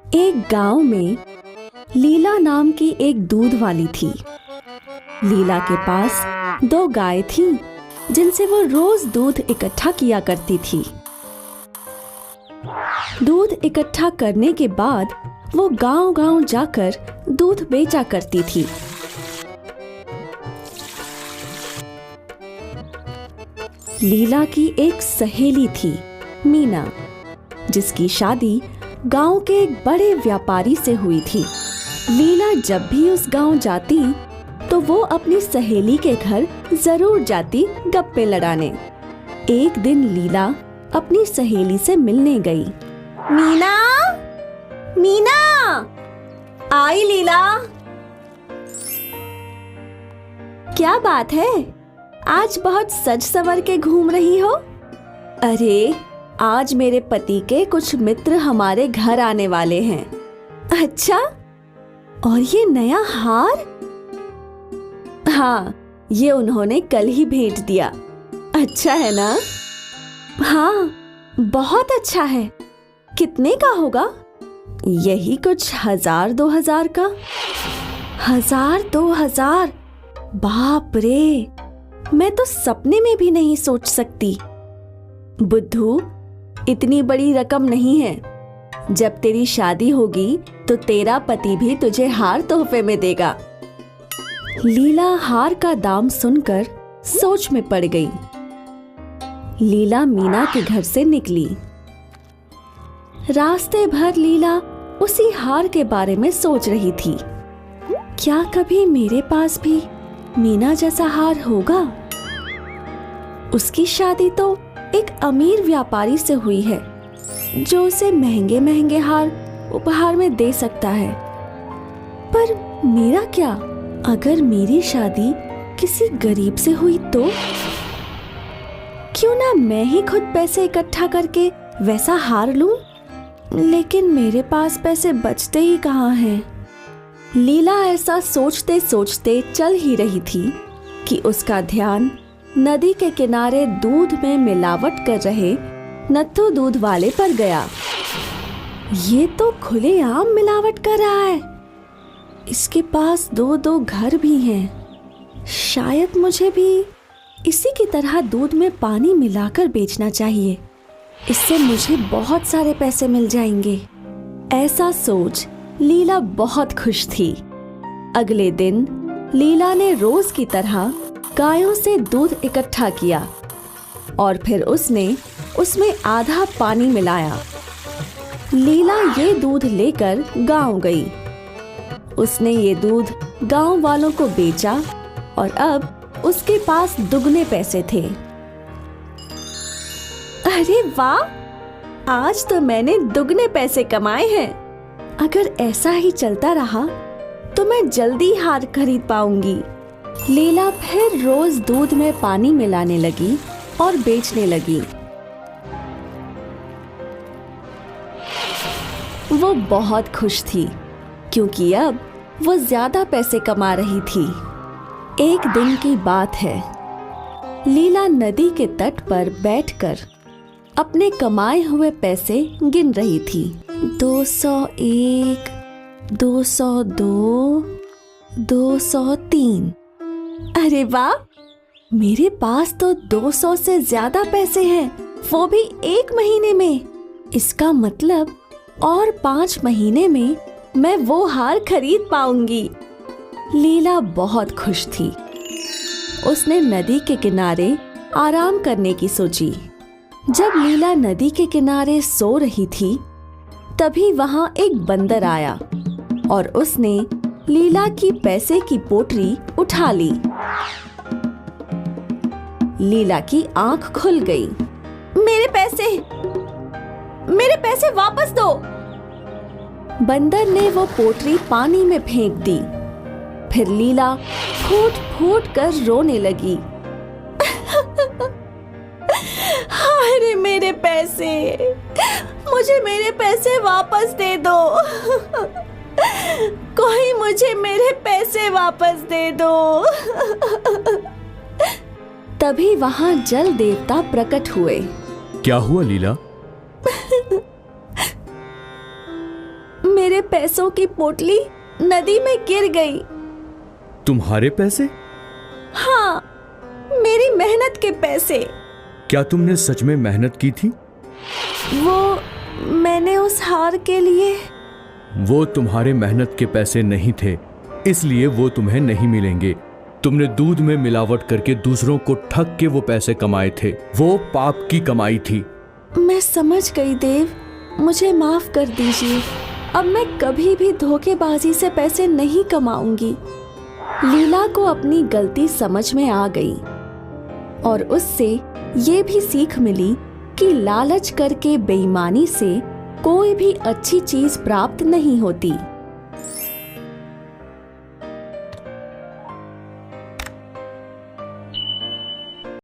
एक गांव में लीला नाम की एक दूध वाली थी। लीला के पास 2 गाय थीं, जिनसे वो रोज दूध इकट्ठा किया करती थी। दूध इकट्ठा करने के बाद वो गांव-गांव जाकर दूध बेचा करती थी। लीला की एक सहेली थी, मीना, जिसकी शादी गांव के एक बड़े व्यापारी से हुई थी। लीला जब भी उस गांव जाती तो वो अपनी सहेली के घर जरूर जाती गप्पे लड़ाने। एक दिन लीला अपनी सहेली से मिलने गई। मीना, मीना, आई लीला। क्या बात है, आज बहुत सज सवर के घूम रही हो? अरे, आज मेरे पति के कुछ मित्र हमारे घर आने वाले हैं। अच्छा, और ये नया हार? हाँ, ये उन्होंने कल ही भेंट दिया। अच्छा है ना? हाँ, बहुत अच्छा है। कितने का होगा? यही कुछ 1000-2000 का। 1000-2000? बाप रे, मैं तो सपने में भी नहीं सोच सकती। बुद्धू, इतनी बड़ी रकम नहीं है। जब तेरी शादी होगी तो तेरा पति भी तुझे हार तोहफे में देगा। लीला हार का दाम सुनकर सोच में पड़ गई। लीला मीना के घर से निकली। रास्ते भर लीला उसी हार के बारे में सोच रही थी। क्या कभी मेरे पास भी मीना जैसा हार होगा? उसकी शादी तो एक अमीर व्यापारी से हुई है, जो उसे महंगे महंगे हार उपहार में दे सकता है। पर मेरा क्या? अगर मेरी शादी किसी गरीब से हुई तो? क्यों ना मैं ही खुद पैसे इकट्ठा करके वैसा हार लूं? लेकिन मेरे पास पैसे बचते ही कहाँ हैं। लीला ऐसा सोचते सोचते चल ही रही थी कि उसका ध्यान नदी के किनारे दूध में मिलावट कर रहे नत्थू दूध वाले पर गया। ये तो खुलेआम मिलावट कर रहा है। इसके पास 2-2 घर भी हैं। शायद मुझे भी इसी की तरह दूध में पानी मिलाकर बेचना चाहिए। इससे मुझे बहुत सारे पैसे मिल जाएंगे। ऐसा सोच लीला बहुत खुश थी। अगले दिन लीला ने रोज की तरह गायों से दूध इकट्ठा किया और फिर उसने उसमें आधा पानी मिलाया। लीला ये दूध लेकर गांव गई। उसने ये दूध गांव वालों को बेचा और अब उसके पास दुगने पैसे थे। अरे वाह, आज तो मैंने दुगने पैसे कमाए हैं। अगर ऐसा ही चलता रहा तो मैं जल्दी हार खरीद पाऊंगी। लीला फिर रोज दूध में पानी मिलाने लगी और बेचने लगी। वो बहुत खुश थी क्योंकि अब वो ज्यादा पैसे कमा रही थी। एक दिन की बात है, लीला नदी के तट पर बैठकर अपने कमाए हुए पैसे गिन रही थी। 201, 202, 203। अरे वाह, मेरे पास तो 200 से ज्यादा पैसे हैं, वो भी 1 महीने में। इसका मतलब और 5 महीने में मैं वो हार खरीद पाऊंगी। लीला बहुत खुश थी। उसने नदी के किनारे आराम करने की सोची। जब लीला नदी के किनारे सो रही थी, तभी वहां एक बंदर आया और उसने लीला की पैसे की पोटली उठा ली। लीला की आंख खुल गई। मेरे पैसे वापस दो। बंदर ने वो पोटली पानी में फेंक दी। फिर लीला फूट फूट कर रोने लगी। अरे मेरे पैसे, मुझे मेरे पैसे वापस दे दो। कोई मुझे मेरे पैसे वापस दे दो। तभी वहां जल देवता प्रकट हुए। क्या हुआ लीला? मेरे पैसों की पोटली नदी में गिर गई। तुम्हारे पैसे? हाँ, मेरी मेहनत के पैसे। क्या तुमने सच में मेहनत की थी? मैंने उस हार के लिए। वो तुम्हारे मेहनत के पैसे नहीं थे, इसलिए वो तुम्हें नहीं मिलेंगे। तुमने दूध में मिलावट करके दूसरों को ठग के वो पैसे कमाए थे। वो पाप की कमाई थी। मैं समझ गई देव, मुझे माफ कर दीजिए। अब मैं कभी भी धोखेबाजी से पैसे नहीं कमाऊंगी। लीला को अपनी गलती समझ में आ गई और उससे ये भी सीख मिली कि लालच करके बेईमानी से कोई भी अच्छी चीज प्राप्त नहीं होती।